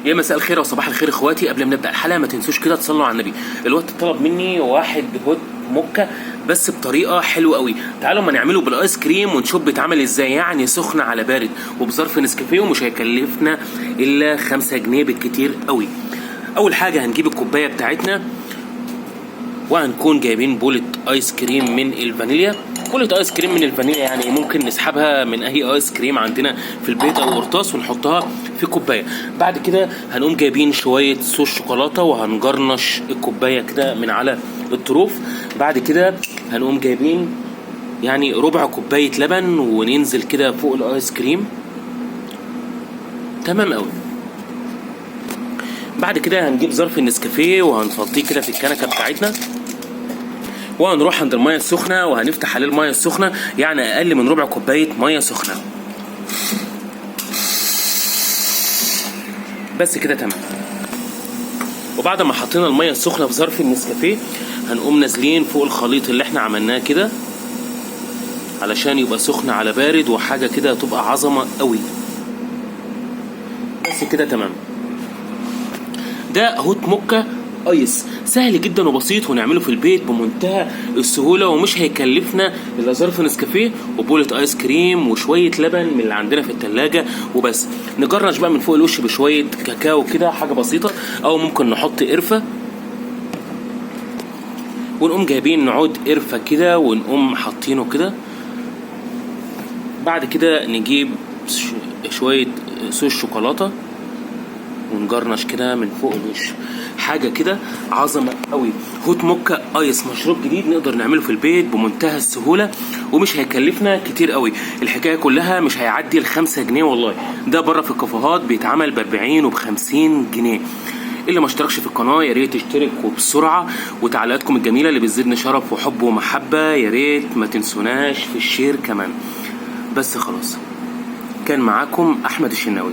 يا مساء الخير وصباح الخير اخواتي. قبل ما نبدا الحلقه ما تنسوش كده تصلوا على النبي. الوقت طلب مني واحد هوت موكا بس بطريقه حلوه قوي. تعالوا ما نعمله بالايس كريم ونشوف بيتعمل ازاي، يعني سخن على بارد وبظرف نسكافيه، ومش هيكلفنا الا 5 جنيه بالكتير قوي. اول حاجه هنجيب الكوبايه بتاعتنا، وهنكون جايبين بولة ايس كريم من الفانيليا. بولة ايس كريم من الفانيليا يعني ممكن نسحبها من اي ايس كريم عندنا في البيت او قرطاس ونحطها في كوبايه. بعد كده هنقوم جايبين شويه صوص شوكولاته وهنجرنش الكوبايه كده من على الطروف. بعد كده هنقوم جايبين يعني ربع كوبايه لبن وننزل كده فوق الايس كريم. تمام قوي. بعد كده هنجيب ظرف النسكافيه وهنفضيه كده في الكنكه بتاعتنا، وهنروح عند الميه السخنه وهنفتح عليه الميه السخنه، يعني اقل من ربع كوبايه ميه سخنه. بس كده تمام. وبعد ما حطينا الميه السخنه في ظرف النسكافيه هنقوم نازلين فوق الخليط اللي احنا عملناه كده علشان يبقى سخن على بارد وحاجه كده تبقى عظمه قوي. بس كده تمام. ده هوت موكا ايس سهل جدا وبسيط ونعمله في البيت بمنتهى السهوله، ومش هيكلفنا الا ظرف نسكافيه وبولة ايس كريم وشويه لبن من اللي عندنا في التلاجة وبس. نجرش بقى من فوق الوش بشويه كاكاو كده، حاجه بسيطه، او ممكن نحط قرفه ونقوم جايبين نعود قرفه كده ونقوم حاطينه كده. بعد كده نجيب شويه صوص شوكولاته ونجرنش كده من فوق الوش. حاجه كده عظمه قوي. هوت موكا ايس مشروب جديد نقدر نعمله في البيت بمنتهى السهوله ومش هيكلفنا كتير قوي. الحكايه كلها مش هيعدي ال5 جنيه والله. ده بره في الكافيهات بيتعمل ب40 وب50 جنيه. اللي ما اشتركش في القناه يا ريت يشترك وبسرعه، وتعليقاتكم الجميله اللي بتزيدنا شرف وحب ومحبه يا ريت ما تنسوناش في الشير كمان. بس خلاص، كان معاكم احمد الشناوي.